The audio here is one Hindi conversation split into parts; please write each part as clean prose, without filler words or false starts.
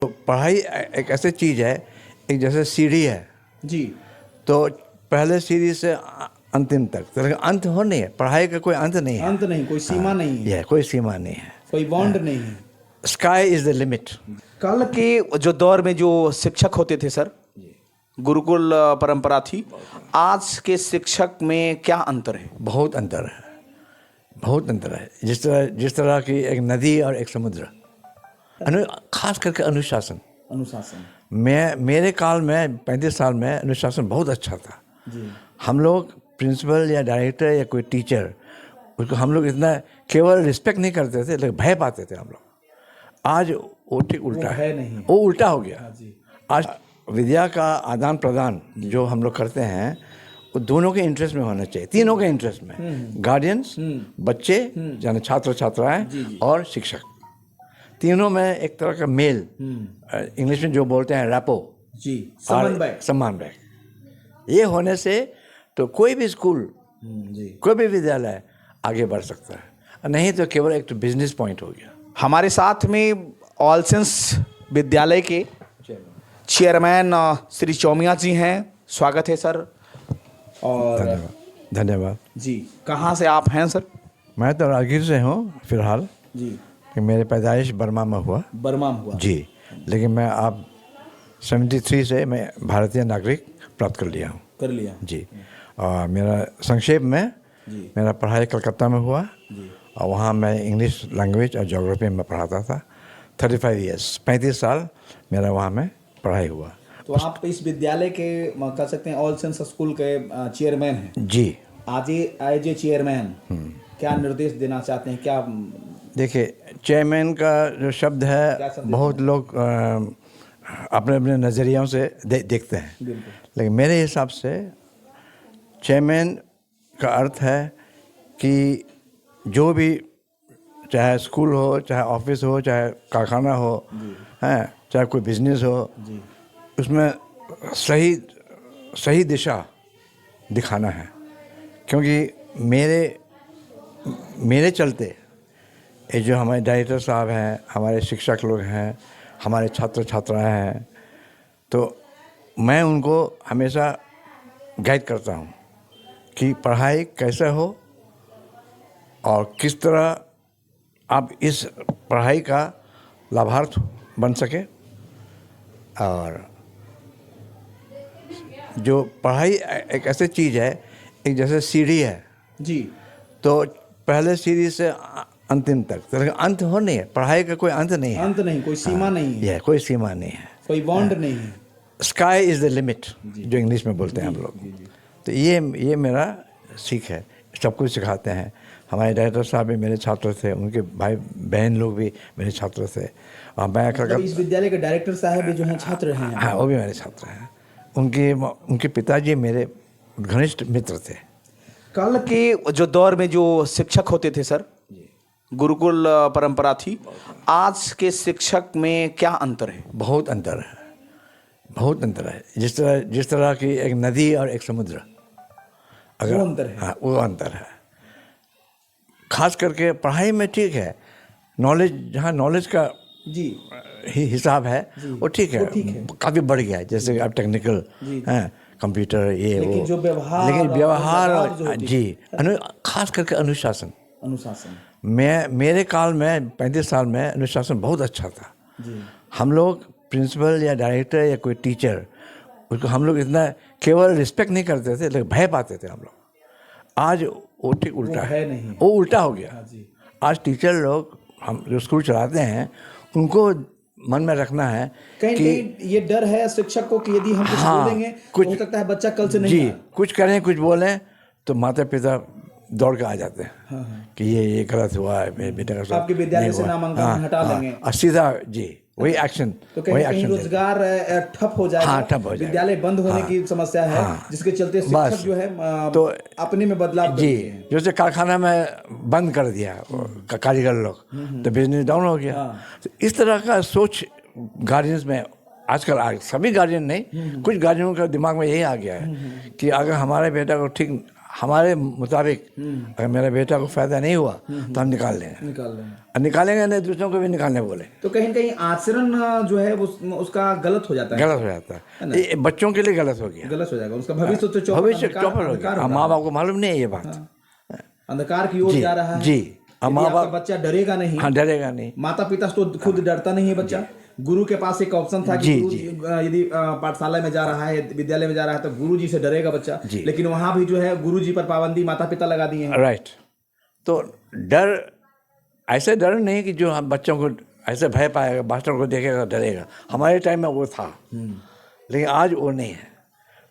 तो पढ़ाई एक ऐसी चीज़ है, एक जैसे सीढ़ी है जी। तो पहले सीढ़ी से अंतिम तक, तो अंत हो नहीं है, पढ़ाई का कोई अंत नहीं है। अंत नहीं, कोई सीमा नहीं है, ये कोई सीमा नहीं है, कोई बॉन्ड नहीं है। Sky is the limit. कल के जो दौर में जो शिक्षक होते थे सर, गुरुकुल परंपरा थी, आज के शिक्षक में क्या अंतर है? बहुत अंतर है, बहुत अंतर है। जिस तरह की एक नदी और एक समुद्र, खास करके अनुशासन। अनुशासन। मेरे काल में 35 साल में अनुशासन बहुत अच्छा था। जी। हम लोग प्रिंसिपल या डायरेक्टर या कोई टीचर, उसको हम लोग इतना केवल रिस्पेक्ट नहीं करते थे, लेकिन भय पाते थे हम लोग। आज वो ठीक उल्टा है, नहीं, वो उल्टा हो गया। जी। आज विद्या का आदान प्रदान जो हम लोग करते हैं वो दोनों के इंटरेस्ट में होना चाहिए, तीनों के इंटरेस्ट में, गार्डियंस, बच्चे यानी छात्र छात्राएं और शिक्षक, तीनों में एक तरह का मेल, इंग्लिश में जो बोलते हैं रैपो, जी, समन्वय, ये होने से तो कोई भी स्कूल, जी, कोई भी विद्यालय आगे बढ़ सकता है। नहीं तो केवल एक तो बिजनेस पॉइंट हो गया। हमारे साथ में ऑल सेंस विद्यालय के चेयरमैन श्री चौमिया जी हैं। स्वागत है सर। और धन्यवाद जी, कहाँ से आप हैं सर? मैं तो राजगीर से हूँ फिलहाल, जी। कि मेरे पैदाइश बर्मा में हुआ। बर्मा में हुआ जी, लेकिन मैं अब 73 से मैं भारतीय नागरिक प्राप्त कर लिया हूँ। कर लिया जी। और मेरा संक्षेप में जी। मेरा पढ़ाई कलकत्ता में हुआ जी। और वहाँ मैं इंग्लिश लैंग्वेज और ज्योग्राफी में पढ़ाता था। 35 ईयर्स, 35 साल मेरा वहाँ में पढ़ाई हुआ। तो आप इस विद्यालय के कह सकते हैं ऑल सेंस स्कूल के चेयरमैन हैं। जी। आज एज ए चेयरमैन क्या निर्देश देना चाहते हैं? क्या देखिए, चेयरमैन का जो शब्द है बहुत लोग अपने अपने नज़रियों से देखते हैं, लेकिन मेरे हिसाब से चेयरमैन का अर्थ है कि जो भी, चाहे स्कूल हो, चाहे ऑफिस हो, चाहे कारखाना हो, हैं, चाहे कोई बिजनेस हो, उसमें सही दिशा दिखाना है। क्योंकि मेरे चलते ये जो हमारे डायरेक्टर साहब हैं, हमारे शिक्षक लोग हैं, हमारे छात्र छात्राएं हैं, तो मैं उनको हमेशा गाइड करता हूँ कि पढ़ाई कैसे हो और किस तरह आप इस पढ़ाई का लाभार्थ बन सके। और जो पढ़ाई एक ऐसी चीज़ है, एक जैसे सीढ़ी है जी, तो पहले सीढ़ी से अंतिम तक, तो अंत हो नहीं है, पढ़ाई का कोई अंत नहीं है। अंत नहीं, कोई सीमा नहीं है, ये कोई सीमा नहीं है, कोई बॉन्ड नहीं है। स्काई इज़ द लिमिट, जो इंग्लिश में बोलते हैं हम लोग। तो ये मेरा सीख है, सब कुछ सिखाते हैं। हमारे डायरेक्टर साहब भी मेरे छात्र थे, उनके भाई बहन लोग भी मेरे छात्र थे। और मैं इस विद्यालय के डायरेक्टर साहब भी जो हैं छात्र हैं। हाँ, वो भी मेरे छात्र हैं। उनके पिताजी मेरे घनिष्ठ मित्र थे। कल के जो दौर में जो शिक्षक होते थे सर, गुरुकुल परंपरा थी, आज के शिक्षक में क्या अंतर है? बहुत अंतर है, बहुत अंतर है। जिस तरह की एक नदी और एक समुद्र, अगर वो अंतर है। हाँ, वो अंतर है। खास करके पढ़ाई में ठीक है, नॉलेज, जहाँ नॉलेज का जी हिसाब है वो ठीक है, काफ़ी बढ़ गया है। जैसे अब टेक्निकल हैं, कंप्यूटर, ये लेकिन वो, जो व्यवहार, लेकिन व्यवहार जो होती जी, खास करके अनुशासन। अनुशासन। मेरे काल में 35 साल में अनुशासन बहुत अच्छा था। जी। हम लोग प्रिंसिपल या डायरेक्टर या कोई टीचर, उसको हम लोग इतना केवल रिस्पेक्ट नहीं करते थे, लेकिन भय पाते थे हम लोग। आज वो ठीक उल्टा है, वो उल्टा हो गया। आज टीचर लोग, हम जो स्कूल चलाते हैं, उनको मन में रखना है कि ये डर है शिक्षक को कि यदि हम कुछ बोलेंगे तो हो सकता है बच्चा कल से नहीं आए। कुछ करें, कुछ बोलें तो माता पिता दौड़ के आ जाते हैं कि ये गलत हुआ है, मेरे बेटे का साथ आपके विद्यालय से नामांकन हटा लेंगे, सीधा जी वही एक्शन। तो कहीं रोजगार ठप हो जाएगा। हाँ, ठप हो जाएगा, विद्यालय बंद होने की समस्या है, जिसके चलते शिक्षक जो है तो अपने में बदलाव जी, जैसे कारखाना में बंद कर दिया कारीगर लोग, तो बिजनेस डाउन हो गया। तो इस तरह का सोच गार्जियंस में आजकल सभी गार्जियन नहीं, कुछ गार्जियनों का दिमाग में यही आ गया है कि अगर हमारे बेटा को ठीक हमारे मुताबिक अगर मेरे बेटा को फायदा नहीं हुआ तो हम निकाल लेंगे, निकाल लेंगे। और निकालेंगे नहीं, दूसरों को भी निकालने बोले, तो कहीं न कहीं आचरण जो है उसका गलत हो जाता है, गलत हो जाता है। ये बच्चों के लिए गलत हो गया, गलत हो जाएगा, उसका भविष्य तो भविष्य चौपट हो गया। माँ बाप को मालूम नहीं है ये बात, अंधकार की ओर जा रहा है। जी। यदि माँ आपका बाप, बच्चा डरेगा नहीं, हाँ डरेगा नहीं, माता पिता तो खुद डरता नहीं है बच्चा। गुरु के पास एक ऑप्शन था कि जी, गुरु यदि पाठशाला में जा रहा है, विद्यालय में जा रहा है, तो गुरु जी से डरेगा बच्चा, जी। लेकिन वहां भी जो है गुरु जी पर पाबंदी माता पिता लगा दिए हैं। राइट। तो डर, ऐसे डर नहीं कि जो हम बच्चों को ऐसे भय पाएगा, मास्टर को देखेगा डरेगा, हमारे टाइम में वो था, लेकिन आज वो नहीं है।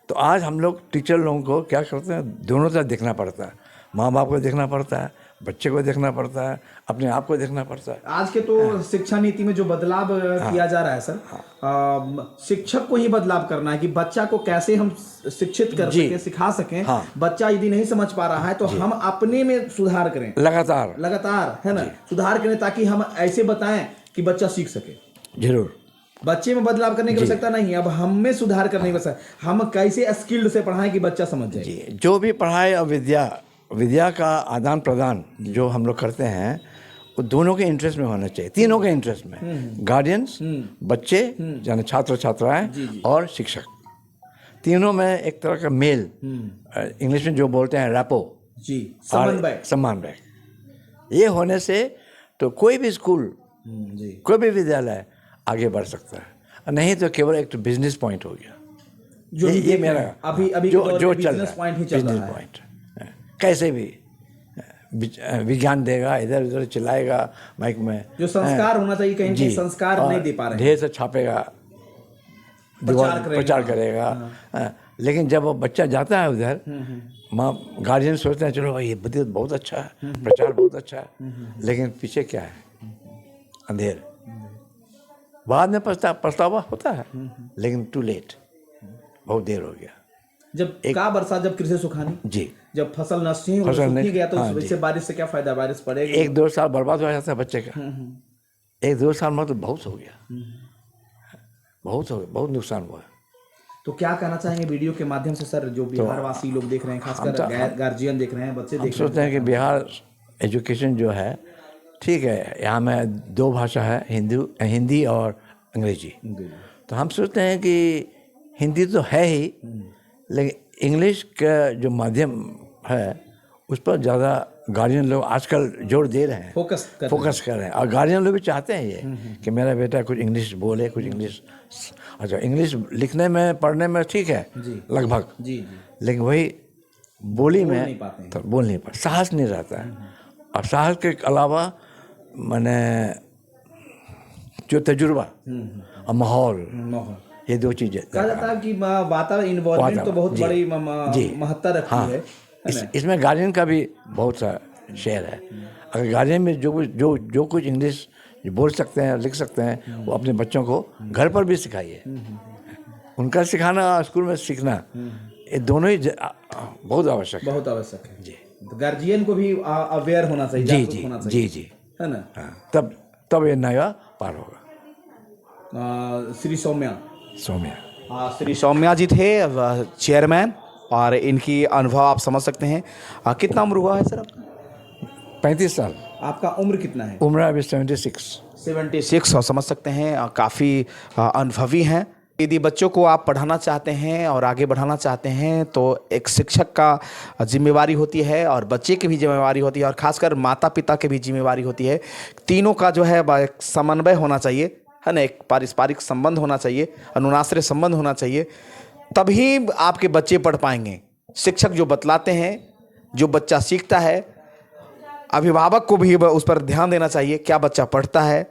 तो आज हम लोग टीचर लोगों को क्या करते हैं, दोनों तरफ देखना पड़ता है, माँ बाप को देखना पड़ता है, बच्चे को देखना पड़ता है, अपने आप को देखना पड़ता है। आज के तो शिक्षा नीति में जो बदलाव किया जा रहा है सर, शिक्षक को ही बदलाव करना है कि बच्चा को कैसे हम शिक्षित कर सकें, सिखा सकें। बच्चा यदि नहीं समझ पा रहा है तो हम अपने में सुधार करें, लगातार है ना, सुधार करें, ताकि हम ऐसे बताएं कि बच्चा सीख सके। जरूर, बच्चे में बदलाव करने की आवश्यकता नहीं है, अब हम में सुधार करने की आवश्यकता, हम कैसे स्किल्ड से पढ़ाएं कि बच्चा समझ जाए। जी। जो भी पढ़ाई और विद्या का आदान प्रदान जो हम लोग करते हैं वो दोनों के इंटरेस्ट में होना चाहिए, तीनों के इंटरेस्ट में, गार्डियंस, बच्चे यानी छात्र छात्राएं और शिक्षक, तीनों में एक तरह का मेल, इंग्लिश में जो बोलते हैं रैपो, जी, समन्वय, ये होने से तो कोई भी स्कूल, कोई भी विद्यालय आगे बढ़ सकता है, नहीं तो केवल एक तो बिजनेस पॉइंट हो गया। ये मेरा अभी जो चल रहा है, बिजनेस पॉइंट, कैसे भी विज्ञान देगा, इधर उधर चिल्लाएगा माइक में, जो संस्कार होना चाहिए कहीं कहीं संस्कार नहीं दे पा रहे हैं, ढेर से छापेगा, प्रचार करेगा। लेकिन जब वो बच्चा जाता है उधर, माँ गार्जियन सोचते हैं चलो भाई ये बहुत अच्छा है, प्रचार बहुत अच्छा है, लेकिन पीछे क्या है, अंधेर। बाद में पछतावा होता है, लेकिन टू लेट, बहुत देर हो गया। जब का बरसात, जब कृषि सुखानी, जी, जब फसल नष्ट ही सूख गया, तो इससे बारिश से क्या फायदा, बारिश पड़ेगी, 1-2 साल बर्बाद हो जाता है बच्चे का। 1-2 साल मतलब बहुत हो गया, बहुत नुकसान हुआ। तो क्या कहना चाहेंगे वीडियो के माध्यम से सर, जो बिहार वासी लोग देख रहे हैं, खासकर गार्जियन देख रहे हैं, बच्चे देख रहे हैं? सोचते हैं कि बिहार एजुकेशन जो है ठीक है, यहाँ में 2 भाषा है, हिंदी और अंग्रेजी। तो हम सोचते हैं कि हिंदी तो है ही, लेकिन इंग्लिश का जो माध्यम है उस पर ज़्यादा गार्जियन लोग आजकल जोर दे रहे हैं, फोकस कर रहे हैं, और गार्जियन लोग भी चाहते हैं ये कि मेरा बेटा कुछ इंग्लिश बोले, कुछ इंग्लिश, अच्छा इंग्लिश लिखने में पढ़ने में ठीक है लगभग, लेकिन वही बोली में तो बोल नहीं पाते, साहस नहीं रहता है। और साहस के अलावा मैंने जो तजुर्बा और माहौल, ये 2 चीज़ें कहा जाता है कि वातावरण, इन्वायरमेंट तो बहुत बड़ी महत्ता रखती है। इसमें गार्जियन का भी बहुत सा शेयर है। अगर गार्जियन में जो कुछ इंग्लिश बोल सकते हैं, लिख सकते हैं, वो अपने बच्चों को घर पर भी सिखाइए। उनका सिखाना और स्कूल में सीखना, ये दोनों ही बहुत आवश्यक है। जी, तो गार्जियन को भी अवेयर होना चाहिए, जागरूक होना चाहिए। जी, है ना? तब ये नया पार होगा। श्री सौम्या श्री सौम्या जी थे चेयरमैन, और इनकी अनुभव आप समझ सकते हैं। कितना उम्र हुआ है सर आपका? 35 साल। आपका उम्र कितना है? उम्र अभी 76। और समझ सकते हैं काफ़ी अनुभवी हैं। यदि बच्चों को आप पढ़ाना चाहते हैं और आगे बढ़ाना चाहते हैं तो एक शिक्षक का जिम्मेवारी होती है, और बच्चे की भी जिम्मेवारी होती है, और ख़ासकर माता पिता की भी जिम्मेवारी होती है। तीनों का जो है एक समन्वय होना चाहिए, है ना, एक पारस्परिक संबंध होना चाहिए, अनुनाश्रय संबंध होना चाहिए, तभी आपके बच्चे पढ़ पाएंगे। शिक्षक जो बतलाते हैं, जो बच्चा सीखता है, अभिभावक को भी उस पर ध्यान देना चाहिए, क्या बच्चा पढ़ता है,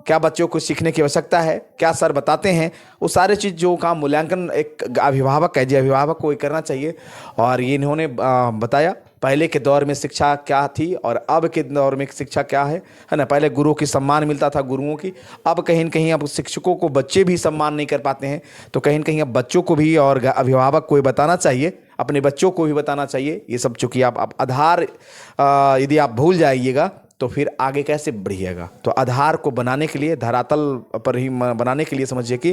क्या बच्चों को सीखने की आवश्यकता है, क्या सर बताते हैं, वो सारे चीज़ जो का मूल्यांकन एक अभिभावक है, जो अभिभावक को करना चाहिए। और ये इन्होंने बताया पहले के दौर में शिक्षा क्या थी और अब के दौर में शिक्षा क्या है ना। पहले गुरुओं की सम्मान मिलता था, गुरुओं की, अब कहीं न कहीं अब शिक्षकों को बच्चे भी सम्मान नहीं कर पाते हैं। तो कहीं न कहीं अब बच्चों को भी और अभिभावक को भी बताना चाहिए, अपने बच्चों को भी बताना चाहिए ये सब। चूँकि आप आधार यदि आप भूल जाइएगा तो फिर आगे कैसे बढ़िएगा। तो आधार को बनाने के लिए, धरातल पर ही बनाने के लिए समझिए कि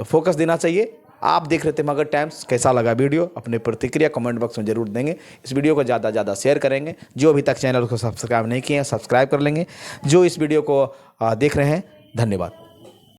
फोकस देना चाहिए, आप देख रहे थे मगध टाइम्स। कैसा लगा वीडियो अपनी प्रतिक्रिया कमेंट बॉक्स में जरूर देंगे। इस वीडियो को ज़्यादा से ज़्यादा शेयर करेंगे। जो अभी तक चैनल को सब्सक्राइब नहीं किए हैं सब्सक्राइब कर लेंगे। जो इस वीडियो को देख रहे हैं धन्यवाद।